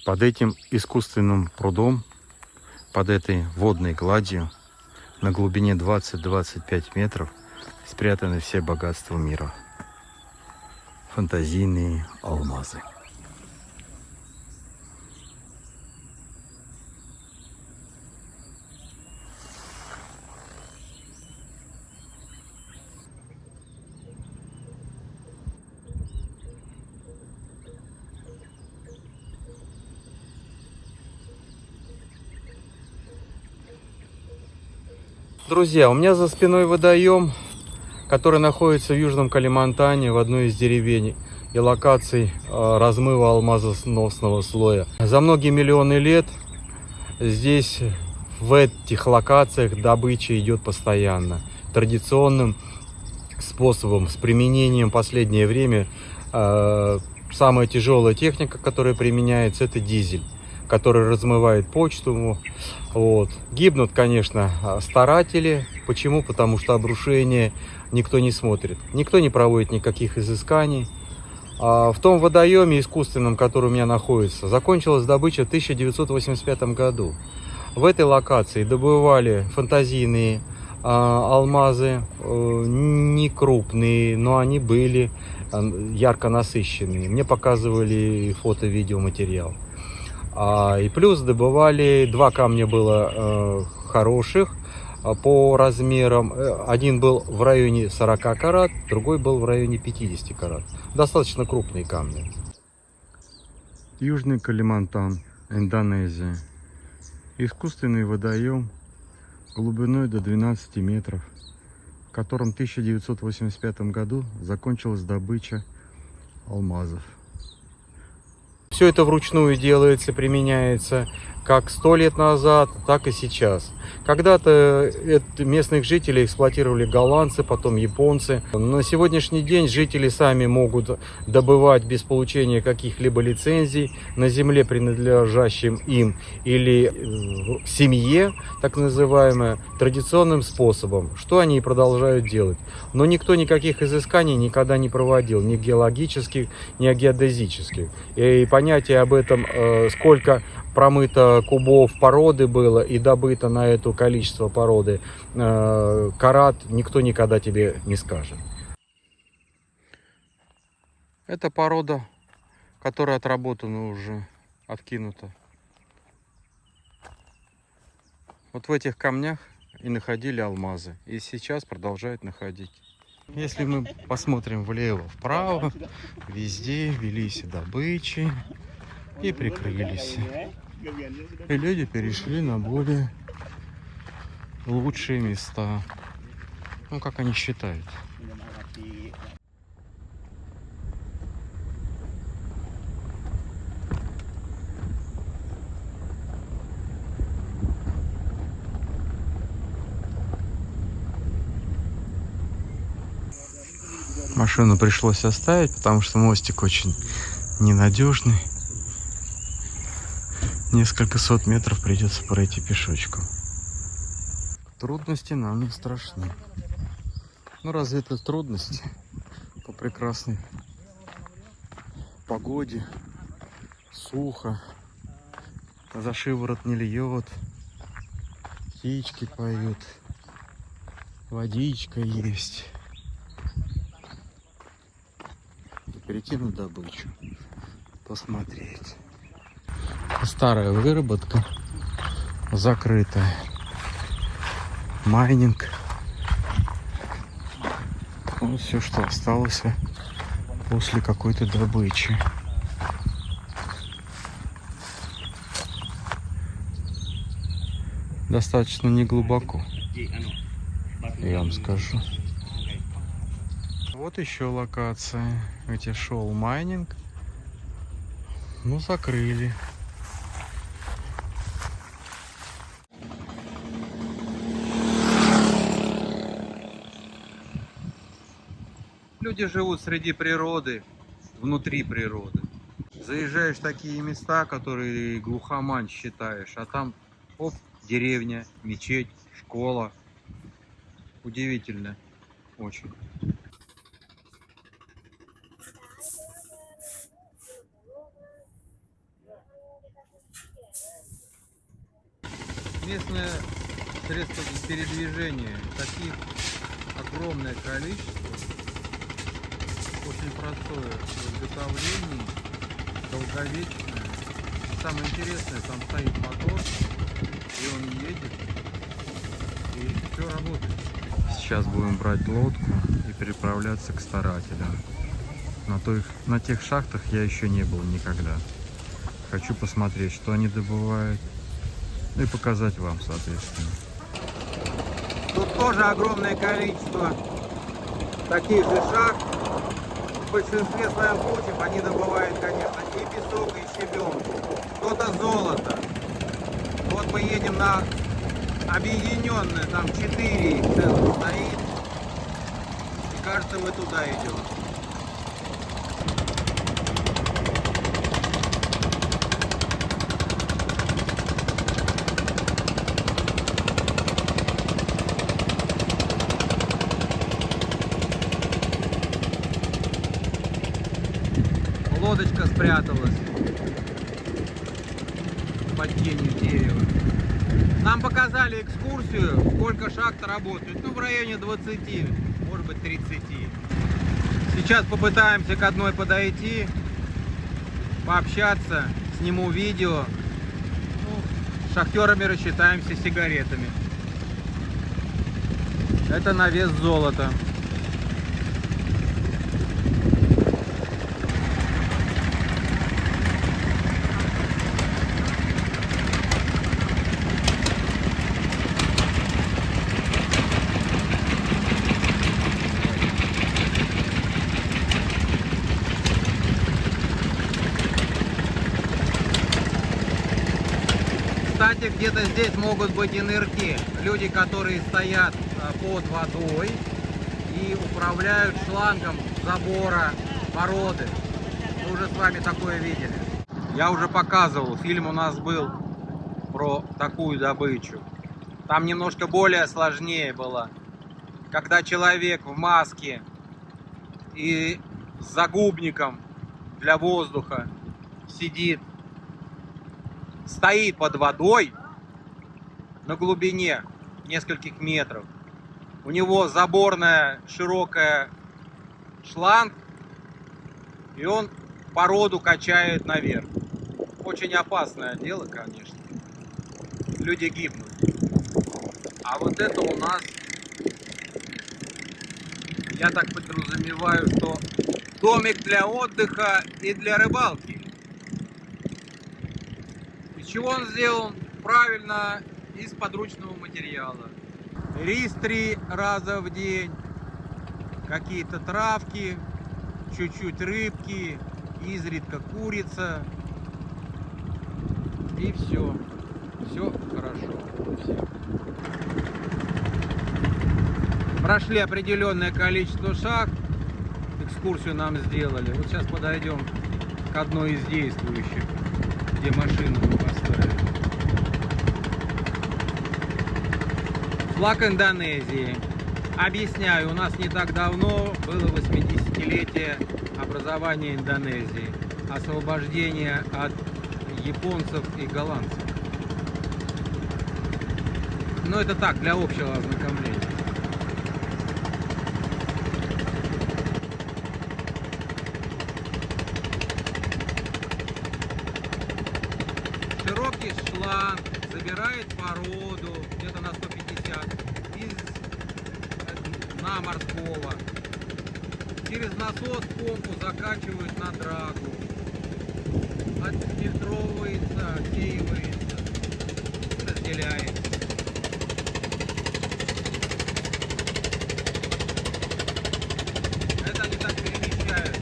Под этим искусственным прудом, под этой водной гладью, на глубине 20-25 метров спрятаны все богатства мира. Фантазийные алмазы. Друзья, у меня за спиной водоем, который находится в Южном Калимантане, в одной из деревень и локаций размыва алмазоносного слоя. За многие миллионы лет здесь, в этих локациях, добыча идет постоянно. Традиционным способом, с применением в последнее время, самая тяжелая техника, которая применяется, это дизель, который размывает почту. Вот. Гибнут, конечно, старатели. Почему? Потому что обрушение никто не смотрит. Никто не проводит никаких изысканий. В том водоеме искусственном, который у меня находится, закончилась добыча в 1985 году. В этой локации добывали фантазийные алмазы, не крупные, но они были ярко насыщенные. Мне показывали фото-видеоматериал. И плюс добывали, два камня было хороших по размерам. Один был в районе 40 карат, другой был в районе 50 карат. Достаточно крупные камни. Южный Калимантан, Индонезия. Искусственный водоем глубиной до 12 метров, в котором в 1985 году закончилась добыча алмазов. Все это вручную делается, применяется как 100 лет назад, так и сейчас. Когда-то местных жителей эксплуатировали голландцы, потом японцы. На сегодняшний день жители сами могут добывать без получения каких-либо лицензий на земле, принадлежащем им, или семье, так называемое, традиционным способом, что они и продолжают делать. Но никто никаких изысканий никогда не проводил, ни геологических, ни геодезических. И понятие об этом, сколько промыто кубов породы было и добыто на это количество породы карат, никто никогда тебе не скажет. Это порода, которая отработана уже, откинута. Вот в этих камнях и находили алмазы, и сейчас продолжают находить. Если мы посмотрим влево-вправо, везде велись добычи и прикрылись. И люди перешли на более лучшие места. Ну, как они считают. Машину пришлось оставить, потому что мостик очень ненадежный. Несколько сот метров придется пройти пешочком. Трудности нам не страшны. Ну, разве это трудности? По прекрасной погоде, сухо, за шиворот не льет, птички поют, водичка есть. Перейти на добычу, посмотреть. Старая выработка, закрытая. Майнинг. Вот все, что осталось после какой-то добычи. Достаточно неглубоко, я вам скажу. Вот еще локация, где шел майнинг, ну закрыли. Люди живут среди природы, внутри природы. Заезжаешь в такие места, которые глухомань считаешь, а там, оп, деревня, мечеть, школа. Удивительно очень. Местное средство передвижения, таких огромное количество, очень простое в изготовлении, долговечное. Самое интересное, там стоит мотор, и он едет, и все работает. Сейчас будем брать лодку и переправляться к старателям. На тех шахтах я еще не был никогда. Хочу посмотреть, что они добывают, ну и показать вам, соответственно. Тут тоже огромное количество таких же шахт. В большинстве своем случаев они добывают, конечно, и песок, и щебенку. Кто-то золото. Вот мы едем на объединенное, там 4 целых стоит. И кажется, мы туда идем. Лодочка спряталась под тенью дерева. Нам показали экскурсию, сколько шахт работают. Ну, в районе 20, может быть 30. Сейчас попытаемся к одной подойти, пообщаться, сниму видео. Ну, с шахтерами рассчитаемся сигаретами. Это на вес золота. Кстати, где-то здесь могут быть и нырки. Люди, которые стоят под водой и управляют шлангом забора породы. Мы уже с вами такое видели. Я уже показывал, фильм у нас был про такую добычу. Там немножко более сложнее было. Когда человек в маске и с загубником для воздуха сидит, стоит под водой на глубине нескольких метров. У него заборная широкая шланг, и он породу качает наверх. Очень опасное дело, конечно. Люди гибнут. А вот это у нас, я так подразумеваю, что домик для отдыха и для рыбалки. Из чего он сделан? Правильно, из подручного материала. Рис 3 раза в день, какие-то травки, чуть-чуть рыбки, изредка курица. И все. Все хорошо. Все. Прошли определенное количество шахт. Экскурсию нам сделали. Вот сейчас подойдем к одной из действующих, где машину мы поставили. Флаг Индонезии. Объясняю, у нас не так давно было 80-летие образования Индонезии. Освобождение от японцев и голландцев. Но это так, для общего ознакомления. Широкий шланг забирает породу где-то на 150 из дна морского. Через насос помпу закачивают на драгу. Отфильтровывается, отсеивается, разделяется. Это они так перемещают.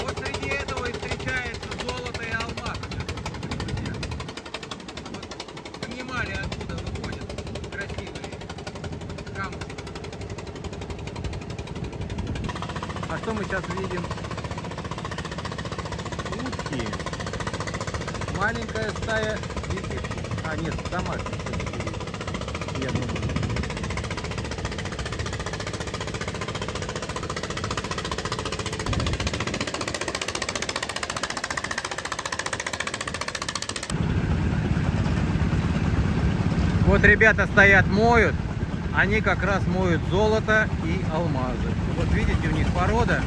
Вот среди этого и встречается золото и алмаз. Вот понимали, откуда выходят красивые камушки. А что мы сейчас видим? Утки. Маленькая стая диких. А, нет, домашних. Я думаю. Вот ребята стоят, моют. Они как раз моют золото и алмазы. Вот видите, у них порода.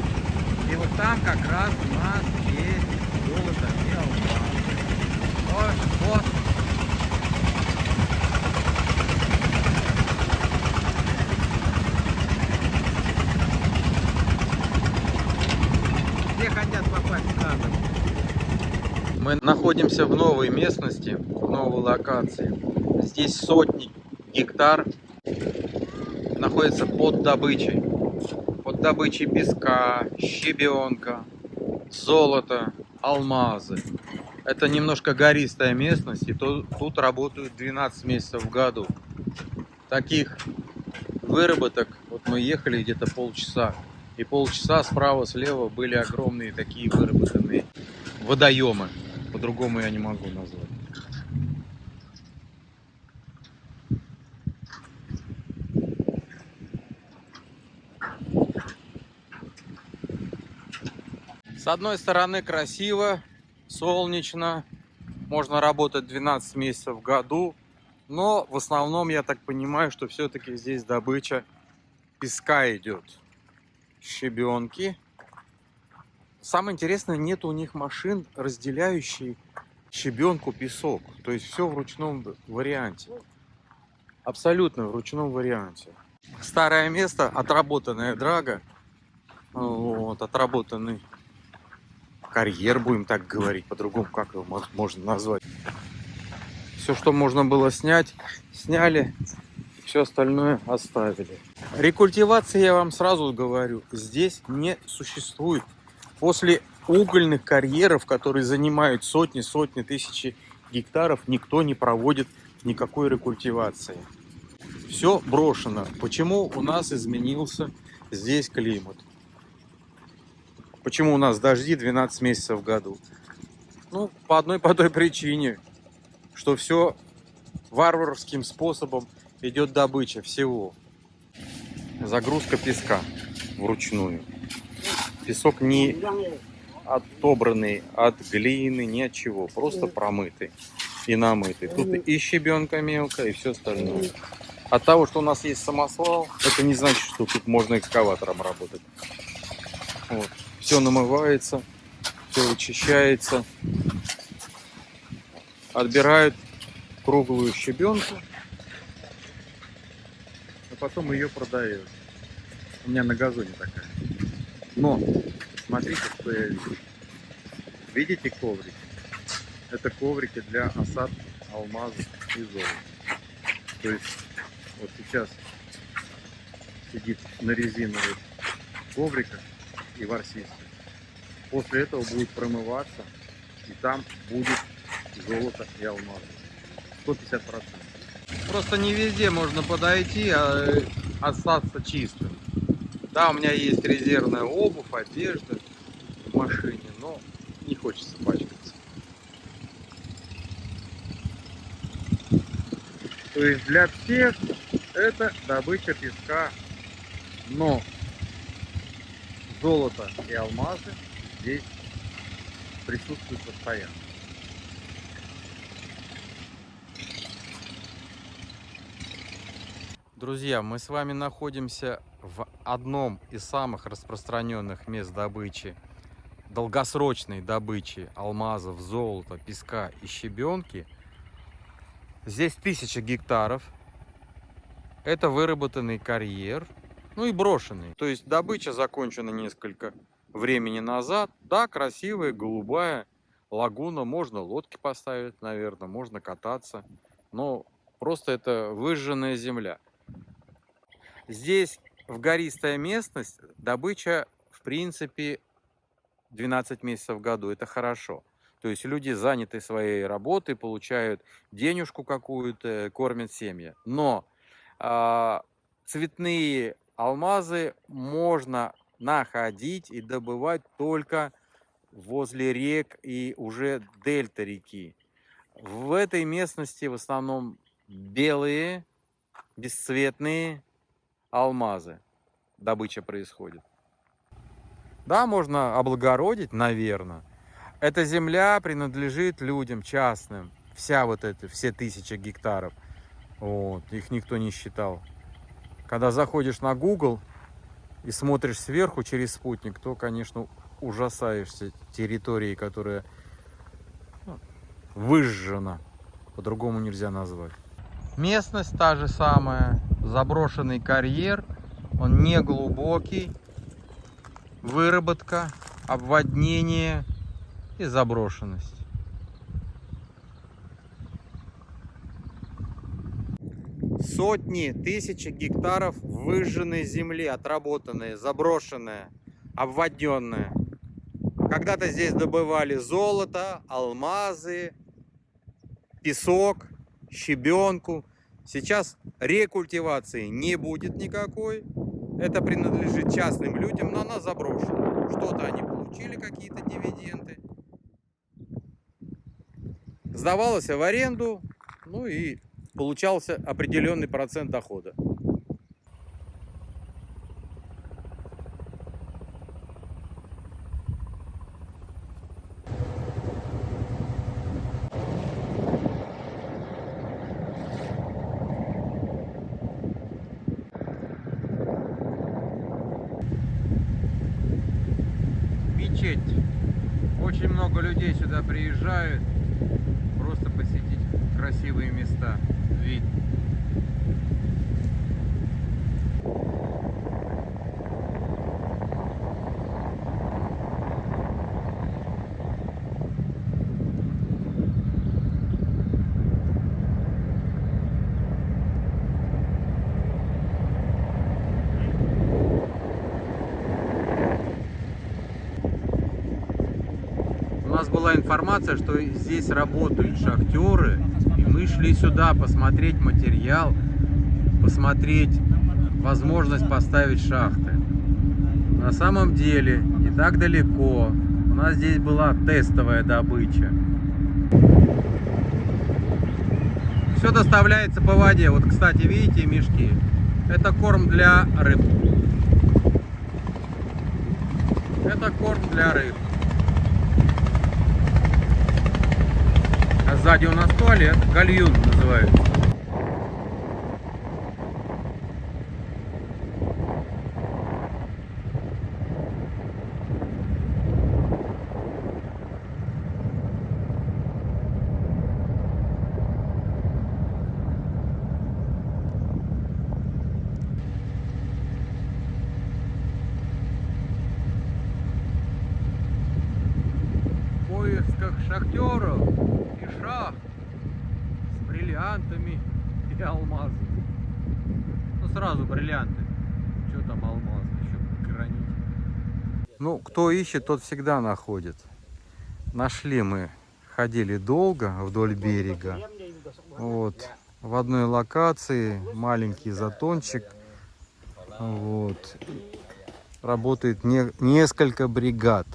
И вот там как раз у нас есть золото и алмазы. Вот. Все хотят попасть в кадр. Мы находимся в новой местности, в новой локации. Здесь сотни гектар находится под добычей. Под добычей песка, щебенка, золота, алмазы. Это немножко гористая местность, и тут работают 12 месяцев в году. Таких выработок, вот мы ехали где-то полчаса, и полчаса справа-слева были огромные такие выработанные водоемы. По-другому я не могу назвать. С одной стороны красиво, солнечно, можно работать 12 месяцев в году, но в основном я так понимаю, что все-таки здесь добыча песка идет, щебенки. Самое интересное, нет у них машин, разделяющих щебенку, песок, то есть все в ручном варианте, абсолютно в ручном варианте. Старое место, отработанная драга, вот, отработанный карьер, будем так говорить, по-другому как его можно назвать. Все, что можно было снять, сняли, все остальное оставили. Рекультивации, я вам сразу говорю, здесь не существует. После угольных карьеров, которые занимают сотни тысячи гектаров, никто не проводит никакой рекультивации. Все брошено. Почему у нас изменился здесь климат? Почему у нас дожди 12 месяцев в году? Ну, по той причине, что все варварским способом идет добыча всего. Загрузка песка вручную. Песок не отобранный от глины, ни от чего, просто промытый и намытый. Тут и щебенка мелкая, и все остальное. От того, что у нас есть самосвал, это не значит, что тут можно экскаватором работать. Вот. Все намывается, все вычищается. Отбирают круглую щебенку, а потом ее продают. У меня на газоне такая. Но смотрите, что я вижу. Видите коврики? Это коврики для осадки алмазов и золота. То есть вот сейчас сидит на резиновых ковриках и ворсистый. После этого будет промываться, и там будет золото и алмазы. 150%. Просто не везде можно подойти, а остаться чистым. Да, у меня есть резервная обувь, одежда в машине, но не хочется пачкаться. То есть для всех это добыча песка, но золото и алмазы здесь присутствуют постоянно. Друзья, мы с вами находимся в одном из самых распространенных мест добычи, долгосрочной добычи алмазов, золота, песка и щебенки. Здесь 1000 гектаров. Это выработанный карьер, ну и брошенный. То есть добыча закончена несколько времени назад. Да, красивая, голубая лагуна. Можно лодки поставить, наверное, можно кататься. Но просто это выжженная земля. Здесь в гористая местность, добыча в принципе 12 месяцев в году. Это хорошо. То есть люди заняты своей работой, получают денежку какую-то, кормят семьи. Но цветные алмазы можно находить и добывать только возле рек и уже дельта реки. В этой местности в основном белые, бесцветные алмазы добыча происходит. Да, можно облагородить, наверное. Эта земля принадлежит людям частным. Вся вот эта, все 1000 гектаров. Вот, их никто не считал. Когда заходишь на Google и смотришь сверху через спутник, то, конечно, ужасаешься территорией, которая выжжена. По-другому нельзя назвать. Местность та же самая. Заброшенный карьер. Он не глубокий. Выработка, обводнение и заброшенность. Сотни, тысячи гектаров выжженной земли, отработанной, заброшенная, обводненная. Когда-то здесь добывали золото, алмазы, песок, щебенку. Сейчас рекультивации не будет никакой. Это принадлежит частным людям, но она заброшена. Что-то они получили, какие-то дивиденды. Сдавалось в аренду, ну и получался определенный процент дохода. Мечеть. Очень много людей сюда приезжают просто посетить красивые места. Вид. У нас была информация, что здесь работают шахтеры, и мы шли сюда посмотреть материал, посмотреть возможность поставить шахты. На самом деле, не так далеко, у нас здесь была тестовая добыча. Все доставляется по воде. Вот, кстати, видите мешки? Это корм для рыб. Это корм для рыб. А сзади у нас туалет, гальюн называется. В поисках шахтеров и шахт с бриллиантами и алмазами. Ну сразу бриллианты. Что там алмазы, еще гранит. Ну, кто ищет, тот всегда находит. Нашли мы, ходили долго вдоль берега. Вот. В одной локации маленький затончик. Вот. Работает несколько бригад.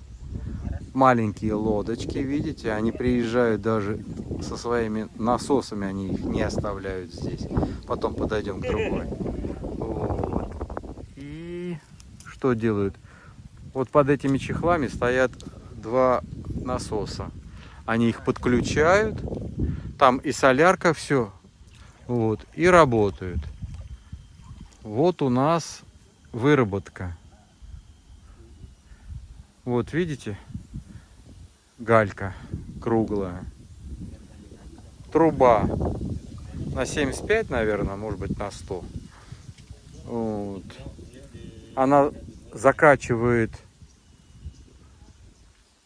Маленькие лодочки, видите, они приезжают даже со своими насосами, они их не оставляют здесь. Потом подойдем к другой. Вот. И что делают? Вот под этими чехлами стоят два насоса. Они их подключают, там и солярка, все, вот, и работают. Вот у нас выработка. Вот видите? Галька круглая. Труба на 75, наверное, может быть на 100. Вот. Она закачивает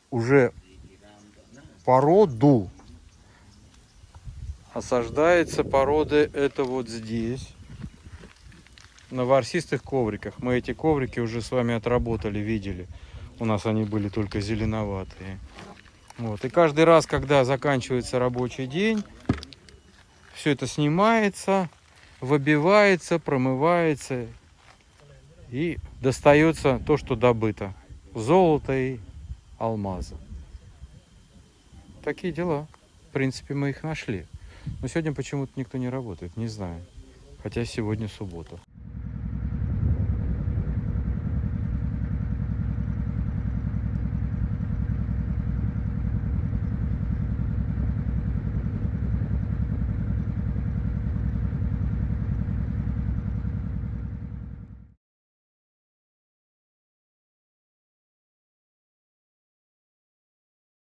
уже породу. Осаждается породы это вот здесь. На ворсистых ковриках. Мы эти коврики уже с вами отработали, видели. У нас они были только зеленоватые. Вот. И каждый раз, когда заканчивается рабочий день, все это снимается, выбивается, промывается и достается то, что добыто. Золото и алмазы. Такие дела. В принципе, мы их нашли. Но сегодня почему-то никто не работает, не знаю. Хотя сегодня суббота.